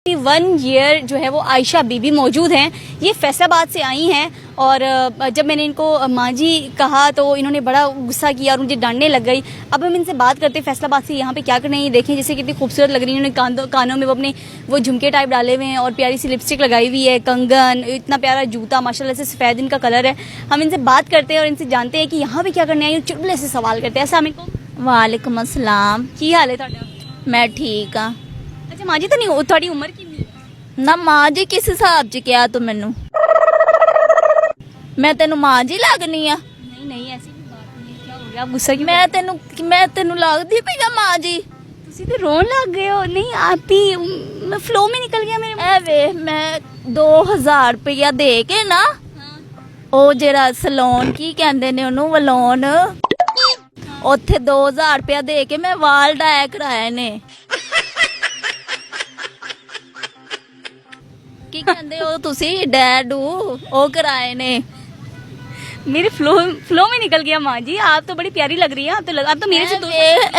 1 year जो है वो आयशा बीबी मौजूद हैं। ये फैसलाबाद से आई हैं और जब मैंने इनको माँ जी कहा तो इन्होंने बड़ा गुस्सा किया और मुझे डांटने लग गई। अब हम इनसे बात करते हैं फैसलाबाद से यहाँ पे क्या करना है। ये देखें जैसे कितनी खूबसूरत लग रही है। इन्होंने कानों में वो अपने वो झुमके टाइप डाले हुए हैं और प्यारी सी लिपस्टिक लगाई हुई है, कंगन, इतना प्यारा जूता, माशाल्लाह से सफ़ेद इनका कलर है। हम इनसे बात करते हैं और इनसे जानते हैं कि यहाँ पे क्या करना है। चुटकुले से सवाल करते हैं। अस्सलाम वालेकुम। वालेकुम अस्सलाम। की हाल है तुहाडा? मैं ठीक हाँ। अच्छा माँ जी तो नहीं थोड़ी उम्र कितनी है? ना माँ जी किस हिसाब च क्या तू मैनू मैं तेनू माँ जी लगनी आ? नहीं नहीं ऐसी कोई बात नहीं है। क्या हो गया? आप गुस्सा क्यों? मैं तेनू लगदी पई आ माँ जी? तुसी तो रोन लग गए हो। नहीं आप ही फ्लो में निकल गया मेरे ए वे मैं 2000 रुपया दे के ना ਉਹ ਜਿਹੜਾ ਸਲੂਨ ਕੀ ਕਹਿੰਦੇ ਨੇ ਉਹਨੂੰ ਵਲੋਨ ਉੱਥੇ 2000 ਰੁਪਇਆ ਦੇ ਕੇ ਮੈਂ ਵਾਲ ਡਾਇਆ ਕਰਾਏ ਨੇ। ਕੀ ਕਹਿੰਦੇ ਹੋ ਤੁਸੀਂ ਡੈਡੂ ਉਹ ਕਰਾਏ ਨੇ। मेरे फ्लो में निकल गया माँ जी। आप तो बड़ी प्यारी लग रही है। आप तो मेरे से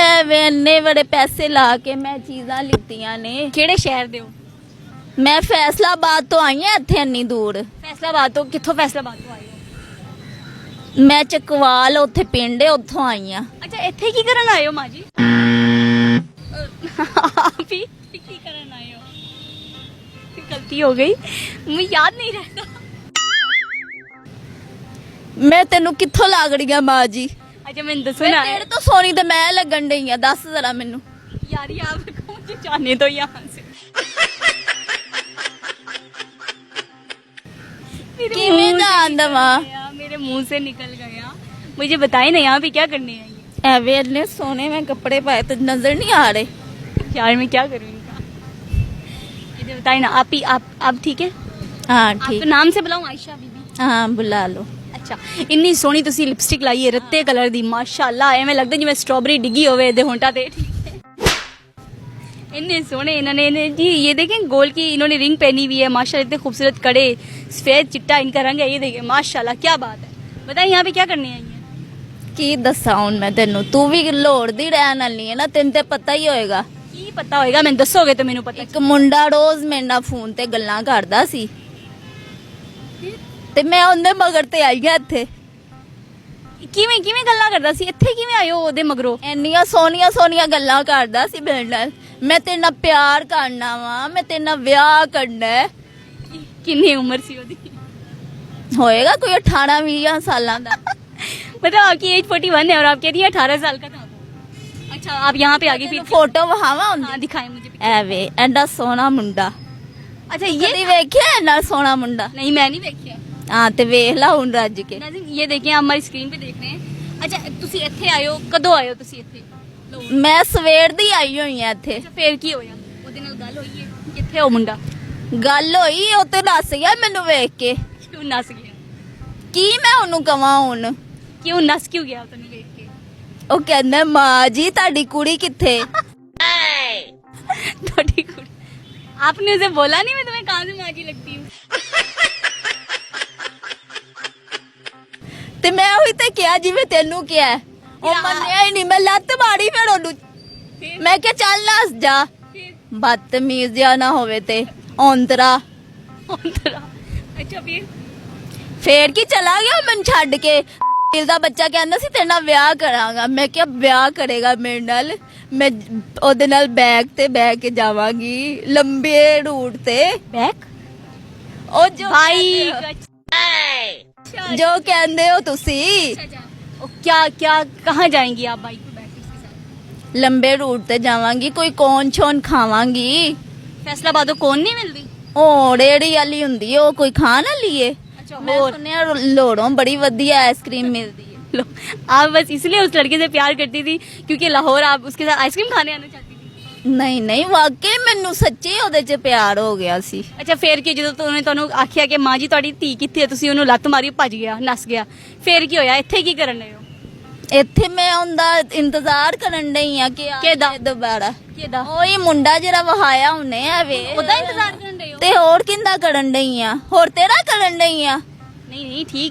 ਐਵੇਂ ਇੰਨੇ ਬੜੇ ਪੈਸੇ ਲਾ ਕੇ ਮੈਂ ਚੀਜ਼ਾਂ ਲਿੱਤੀਆਂ ਨੇ। ਕਿਹੜੇ ਸ਼ਹਿਰ ਦੇ ਹੋ? ਮੈਂ ਫੈਸਲਾਬਾਦ ਤੋਂ ਆਈ ਹਾਂ ਇੱਥੇ ਇੰਨੀ ਦੂਰ। ਫੈਸਲਾਬਾਦ ਤੋਂ? ਕਿੱਥੋਂ ਫੈਸਲਾਬਾਦ ਤੋਂ ਆਏ ਹੋ? ਮੈਂ ਚਕਵਾਲ ਉੱਥੇ ਪਿੰਡ ਹੈ ਉੱਥੋਂ ਆਈ ਹਾਂ। ਅੱਛਾ ਇੱਥੇ ਕੀ ਕਰਨ ਆਏ ਹੋ ਮਾਂ ਜੀ? आप ही की करन आए हो? गलती हो गई, मुझे याद नहीं रहता। ਮੈਂ ਤੈਨੂੰ ਕਿੱਥੋਂ ਲੱਗ ਰਹੀ ਆ ਮਾਂ ਜੀ? अच्छा मैंने दसो ना ਤੇਰੇ ਤੋਂ ਸੋਹਣੀ ਤੇ ਮੈਂ ਲੱਗਣ ਡਈ ਆ। ਦੱਸ ਜ਼ਰਾ ਮੈਨੂੰ। यार आप मुझे जाने दो यहाँ से। ਕਿਵੇਂ ਜਾਣ ਦਵਾਂ? मेरे मुंह से निकल गया। मुझे बताए ना यहाँ पे क्या करने आई है? ਐਵੇਂ ਇੰਨੇ ਸੋਹਣੇ ਮੈਂ ਕੱਪੜੇ ਪਾਏ ਤੇ ਨਜ਼ਰ ਨਹੀਂ ਆ ਰਹੇ। यार मैं क्या करूँ इनका? मुझे बताए ना आप ही। आप ठीक है? हाँ आपको ठीक। नाम से बुलाऊं? आयशा बीबी। हाँ बुला लो। अच्छा इन्नी सोहनी तुसी लिपस्टिक लाई है रत्ते कलर दी माशाल्लाह। एवें लगदा जिवें स्ट्रॉबेरी डिगी होवे दे होंठा ते। इन्ने सोहने इन्होंने जी ये देखें गोल की इन्होंने रिंग पहनी हुई है माशाल्लाह। इतने खूबसूरत कड़े, सफेद चिट्टा इनका रंग है। ये देखें माशाल्लाह क्या बात है। बताइए यहाँ पे क्या करने आई है? ਕੀ ਦੱਸਾਂ ਹੁਣ ਮੈਂ ਤੈਨੂੰ? ਤੂੰ ਵੀ ਲੋੜ ਦੀ ਰਹਿਣ ਵਾਲੀ ਹੈ ਨਾ, ਤੈਨੂੰ ਤੇ ਪਤਾ ਹੀ ਹੋਏਗਾ। की पता होएगा? मैं दसोगे तो मैनू पता। ਇੱਕ ਮੁੰਡਾ ਰੋਜ਼ ਮੇਰੇ ਨਾਲ ਫੋਨ ਤੇ ਗੱਲਾਂ ਕਰਦਾ ਸੀ ਤੇ ਮੈਂ ਉਹਦੇ ਮਗਰ ਤੇ ਆਈ ਹਾਂ ਇੱਥੇ। ਕਿਵੇਂ ਕਿਵੇਂ ਗੱਲਾਂ ਕਰਦਾ ਸੀ? ਇੱਥੇ ਕਿਵੇਂ ਆਇਓ ਉਹਦੇ ਮਗਰੋਂ? ਇੰਨੀਆਂ ਸੋਹਣੀਆਂ ਸੋਹਣੀਆਂ ਗੱਲਾਂ ਕਰਦਾ ਸੀ ਮੇਰੇ ਨਾਲ। ਮੈਂ ਤੇਰੇ ਨਾਲ ਪਿਆਰ ਕਰਨਾ ਵਾ, ਮੈਂ ਤੇਰੇ ਨਾਲ ਵਿਆਹ ਕਰਨਾ ਹੈ। कितनी उम्र सी ਉਹਦੀ? ਹੋਏਗਾ ਕੋਈ 18-20 ਸਾਲਾਂ ਦਾ। मतलब आपकी एज 41 है और आप कहती हैं 18 साल का था। अच्छा आप यहाँ पे आगे फिर ਫੋਟੋ ਵਹਾਵਾ ਹੁੰਦੀ। हाँ दिखाएं मुझे। ਐਵੇਂ ਐਡਾ ਸੋਹਣਾ ਮੁੰਡਾ। अच्छा ये ਕਦੀ ਵੇਖਿਆ ਐਡਾ ਸੋਹਣਾ ਮੁੰਡਾ? नहीं मैं नहीं देखी। ਹਾਂ ਤੇ ਵੇਖ ਲਾ ਹੁਣ ਰੱਜ ਕੇ। नाज़रीन ये देखें आप हमारी स्क्रीन पे देख रहे हैं। अच्छा तुसी ਇੱਥੇ ਆਏ ਹੋ ਕਦੋਂ ਆਏ ਹੋ ਤੁਸੀਂ ਇੱਥੇ? ਮੈਂ ਸਵੇਰ ਦੀ ਆਈ ਹੋਈ ਆ ਇੱਥੇ। ਅੱਛਾ ਫੇਰ ਕੀ ਹੋਇਆ? ਉਹਦੇ ਨਾਲ ਗੱਲ ਹੋਈ ਹੈ? ਕਿੱਥੇ ਉਹ ਮੁੰਡਾ? ਗੱਲ ਹੋਈ ਉਹ ਤੇ ਦੱਸ ਗਿਆ ਮੈਨੂੰ ਵੇਖ ਕੇ। ਕਿਉਂ ਨਸ ਗਿਆ? ਕੀ ਮੈਂ ਉਹਨੂੰ ਕਵਾਂ ਹੁਣ? क्यों नस क्यों गया तन्नू देख के? ਉਹ ਕਹਿੰਦਾ ਮਾਂ ਜੀ ਤੁਹਾਡੀ ਕੁੜੀ ਕਿੱਥੇ? थोड़ी कुड़ी। आपने उसे बोला नहीं मैं तुम्हें कहाँ से माँ जी लगती हूँ? ਤੇ ਮੈਂ ਉਹੀ ਤੇ ਕਿਹਾ ਜਿਵੇਂ ਤੈਨੂੰ ਕਿਹਾ। ਉਹ ਮੰਨਿਆ ਹੀ ਨਹੀਂ। ਮੈਂ ਲੱਤ ਮਾਰੀ ਫਿਰ ਉਹਨੂੰ। ਮੈਂ ਕਿਹਾ ਚੱਲ ਨੱਸ ਜਾ। ਬਦਤਮੀਜ਼ ਜਿਹਾ ਨਾ ਹੋਵੇ ਤੇ ਔਂਤਰਾ। अच्छा फिर? ਫੇਰ ਕੀ ਚਲਾ ਗਿਆ ਮੈਨੂੰ ਛੱਡ ਕੇ। ਦਿਲ ਦਾ ਬੱਚਾ ਕਹਿੰਦਾ ਸੀ ਤੇਰੇ ਨਾਲ ਵਿਆਹ ਕਰਾਂਗਾ। ਮੈਂ ਕਿਹਾ ਵਿਆਹ ਕਰੇਗਾ ਮੇਰੇ ਨਾਲ? ਮੈਂ ਉਹਦੇ ਨਾਲ ਬੈਗ ਤੇ ਬਹਿ ਕੇ ਜਾਵਾਂਗੀ ਲੰਬੇ ਰੂਟ ਤੇ। बैक? ਉਹ ਜੋ भाई ਜੋ ਕਹਿੰਦੇ ਹੋ ਤੁਸੀਂ क्या क्या कहाँ जाएंगी आप बाइक पे बैठ के इसके साथ? ਲੰਬੇ ਰੂਟ ਤੇ ਜਾਵਾਂਗੀ। ਕੋਈ ਕੌਨ ਛੋਨ ਖਾਵਾਂਗੀ। फैसलाबादों कौन नहीं मिलती? ਉਹ ਰੇੜੀ ਵਾਲੀ ਹੁੰਦੀ ਹੈ ਉਹ ਕੋਈ ਖਾਣ ਵਾਲੀ ਏ। अच्छा ਮੈਂ और ਸੁਣਿਆ ਲੋੜੋਂ ਬੜੀ ਵਧੀਆ ਆਈਸਕ੍ਰੀਮ ਮਿਲਦੀ ਹੈ। लो आप बस इसलिए उस लड़के से प्यार करती थी क्योंकि लाहौर आप उसके साथ आइसक्रीम खाने आना चाहती थी? ਨਹੀਂ ਨਹੀਂ ਵਾਕਈ ਮੈਨੂੰ ਸੱਚੀ ਉਹਦੇ 'ਚ ਪਿਆਰ ਹੋ ਗਿਆ ਸੀ। ਅੱਛਾ ਫੇਰ ਕੀ ਜਦੋਂ ਤੁਹਾਨੂੰ ਆਖਿਆ ਕਿ ਮਾਂ ਜੀ ਤੁਹਾਡੀ ਧੀ ਕਿੱਥੇ ਹੈ ਤੁਸੀਂ ਉਹਨੂੰ ਲੱਤ ਮਾਰੀ ਭੱਜ ਗਿਆ ਨਸ ਗਿਆ ਫੇਰ ਕੀ ਹੋਇਆ? ਇੱਥੇ ਕੀ ਕਰਨ ਰਹੇ ਹੋ? ਇੱਥੇ ਮੈਂ ਉਹਦਾ ਇੰਤਜ਼ਾਰ ਕਰਨ ਡਈ ਆ ਕਿ ਕਿਹਦਾ? ਦੁਬਾਰਾ ਕਿਹਦਾ? ਉਹੀ ਮੁੰਡਾ ਜਿਹੜਾ ਵਹਾਇਆ ਉਹਨੇ ਆਵੇ ਉਹਦਾ ਇੰਤਜ਼ਾਰ ਕਰਨ ਰਹੇ ਹੋ? ਤੇ ਹੋਰ ਕਿੰਦਾ ਕਰਨ ਡਈ ਆ? ਹੋਰ ਤੇਰਾ ਕਰਨ ਡਈ ਆ? नहीं नहीं ठीक है।